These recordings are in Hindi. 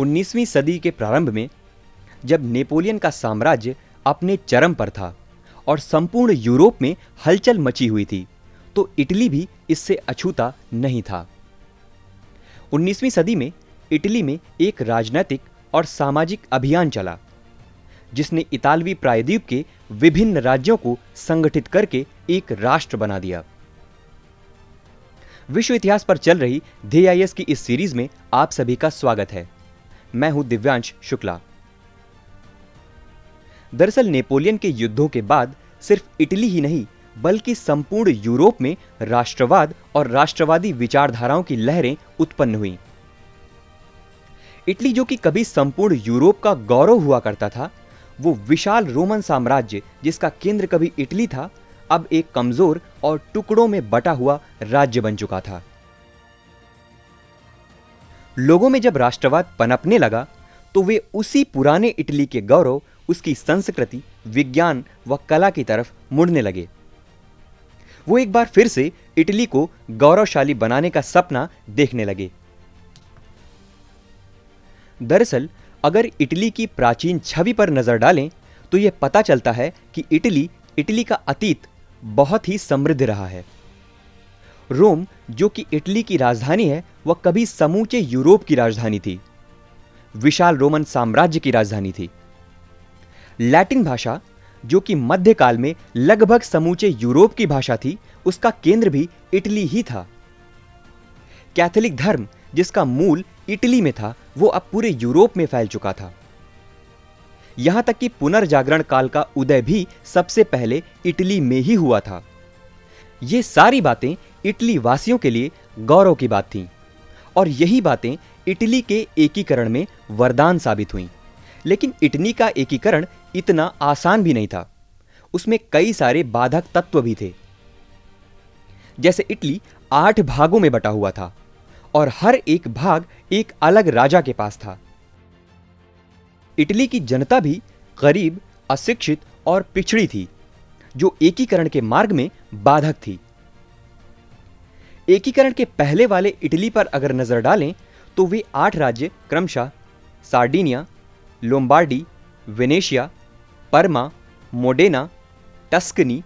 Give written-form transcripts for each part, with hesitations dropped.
19वीं सदी के प्रारंभ में जब नेपोलियन का साम्राज्य अपने चरम पर था और संपूर्ण यूरोप में हलचल मची हुई थी, तो इटली भी इससे अछूता नहीं था। 19वीं सदी में इटली में एक राजनीतिक और सामाजिक अभियान चला, जिसने इतालवी प्रायद्वीप के विभिन्न राज्यों को संगठित करके एक राष्ट्र बना दिया। विश्व इतिहास पर चल रही DIS की इस सीरीज में आप सभी का स्वागत है। मैं हूं दिव्यांश शुक्ला। दरअसल नेपोलियन के युद्धों के बाद सिर्फ इटली ही नहीं बल्कि संपूर्ण यूरोप में राष्ट्रवाद और राष्ट्रवादी विचारधाराओं की लहरें उत्पन्न हुईं। इटली, जो कि कभी संपूर्ण यूरोप का गौरव हुआ करता था, वो विशाल रोमन साम्राज्य जिसका केंद्र कभी इटली था, अब एक कमजोर और टुकड़ों में बटा हुआ राज्य बन चुका था। लोगों में जब राष्ट्रवाद पनपने लगा तो वे उसी पुराने इटली के गौरव, उसकी संस्कृति, विज्ञान व कला की तरफ मुड़ने लगे। वो एक बार फिर से इटली को गौरवशाली बनाने का सपना देखने लगे। दरअसल अगर इटली की प्राचीन छवि पर नजर डालें तो यह पता चलता है कि इटली का अतीत बहुत ही समृद्ध रहा है। रोम, जो कि इटली की राजधानी है, वह कभी समूचे यूरोप की राजधानी थी, विशाल रोमन साम्राज्य की राजधानी थी। लैटिन भाषा, जो कि मध्यकाल में लगभग समूचे यूरोप की भाषा थी, उसका केंद्र भी इटली ही था। कैथोलिक धर्म, जिसका मूल इटली में था, वो अब पूरे यूरोप में फैल चुका था। यहां तक कि पुनर्जागरण काल का उदय भी सबसे पहले इटली में ही हुआ था। ये सारी बातें इटली वासियों के लिए गौरव की बात थीं और यही बातें इटली के एकीकरण में वरदान साबित हुईं। लेकिन इटली का एकीकरण इतना आसान भी नहीं था। उसमें कई सारे बाधक तत्व भी थे। जैसे इटली 8 भागों में बटा हुआ था और हर एक भाग एक अलग राजा के पास था। इटली की जनता भी गरीब, अशिक्षित और पिछड़ी थी, जो एकीकरण के मार्ग में बाधक थी। एकीकरण के पहले वाले इटली पर अगर नजर डालें तो वे 8 राज्य क्रमशः सार्डिनिया, लोम्बार्डी, वेनेशिया, परमा, मोडेना, टस्कनी,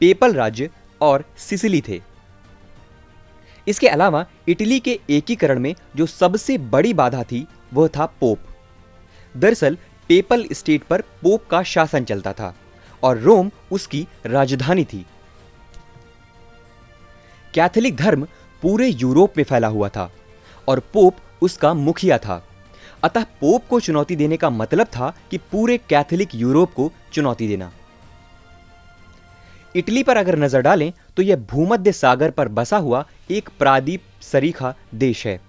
पेपल राज्य और सिसिली थे। इसके अलावा इटली के एकीकरण में जो सबसे बड़ी बाधा थी वह था पोप। दरअसल पेपल स्टेट पर पोप का शासन चलता था और रोम उसकी राजधानी थी। कैथोलिक धर्म पूरे यूरोप में फैला हुआ था और पोप उसका मुखिया था। अतः पोप को चुनौती देने का मतलब था कि पूरे कैथोलिक यूरोप को चुनौती देना। इटली पर अगर नजर डालें तो यह भूमध्य सागर पर बसा हुआ एक प्रायद्वीप सरीखा देश है।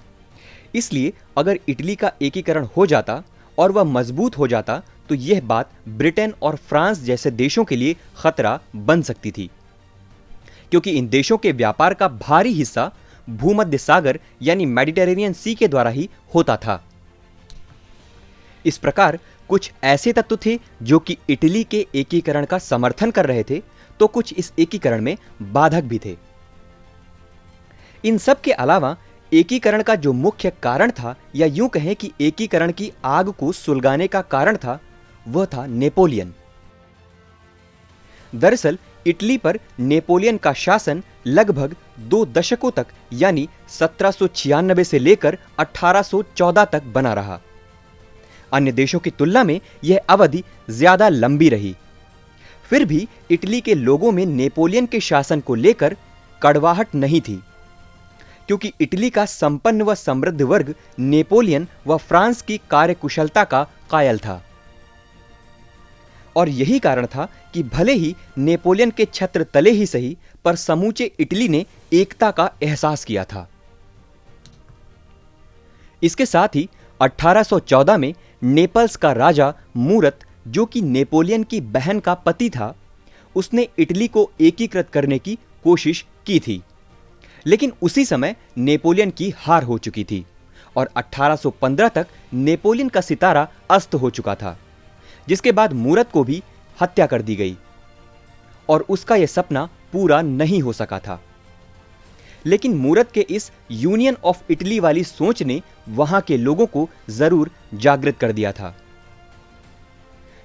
इसलिए अगर इटली का एकीकरण हो जाता और वह मजबूत हो जाता तो यह बात ब्रिटेन और फ्रांस जैसे देशों के लिए खतरा बन सकती थी, क्योंकि इन देशों के व्यापार का भारी हिस्सा भूमध्य सागर यानी मेडिटेरेनियन सी के द्वारा ही होता था। इस प्रकार कुछ ऐसे तत्व थे जो कि इटली के एकीकरण का समर्थन कर रहे थे, तो कुछ इस एकीकरण में बाधक भी थे। इन सब के अलावा एकीकरण का जो मुख्य कारण था, या यूं कहें कि एकीकरण की आग को सुलगाने का कारण था, वह था नेपोलियन। दरअसल इटली पर नेपोलियन का शासन लगभग 2 दशकों तक यानी 1796 से लेकर 1814 तक बना रहा। अन्य देशों की तुलना में यह अवधि ज्यादा लंबी रही। फिर भी इटली के लोगों में नेपोलियन के शासन को लेकर कड़वाहट नहीं थी, क्योंकि इटली का संपन्न व समृद्ध वर्ग नेपोलियन व फ्रांस की कार्यकुशलता का कायल था। और यही कारण था कि भले ही नेपोलियन के छत्र तले ही सही, पर समूचे इटली ने एकता का एहसास किया था। इसके साथ ही 1814 में नेपल्स का राजा मूरत, जो कि नेपोलियन की बहन का पति था, उसने इटली को एकीकृत करने की कोशिश की थी। लेकिन उसी समय नेपोलियन की हार हो चुकी थी और 1815 तक नेपोलियन का सितारा अस्त हो चुका था, जिसके बाद मूरत को भी हत्या कर दी गई और उसका यह सपना पूरा नहीं हो सका था। लेकिन मूरत के इस यूनियन ऑफ इटली वाली सोच ने वहां के लोगों को जरूर जागृत कर दिया था।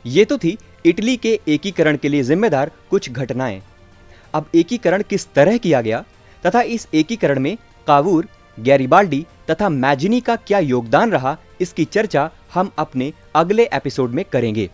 ये तो थी इटली के एकीकरण के लिए जिम्मेदार कुछ घटनाएं। अब एकीकरण किस तरह किया गया तथा इस एकीकरण में कावूर, गैरिबाल्डी तथा मैजिनी का क्या योगदान रहा, इसकी चर्चा हम अपने अगले एपिसोड में करेंगे।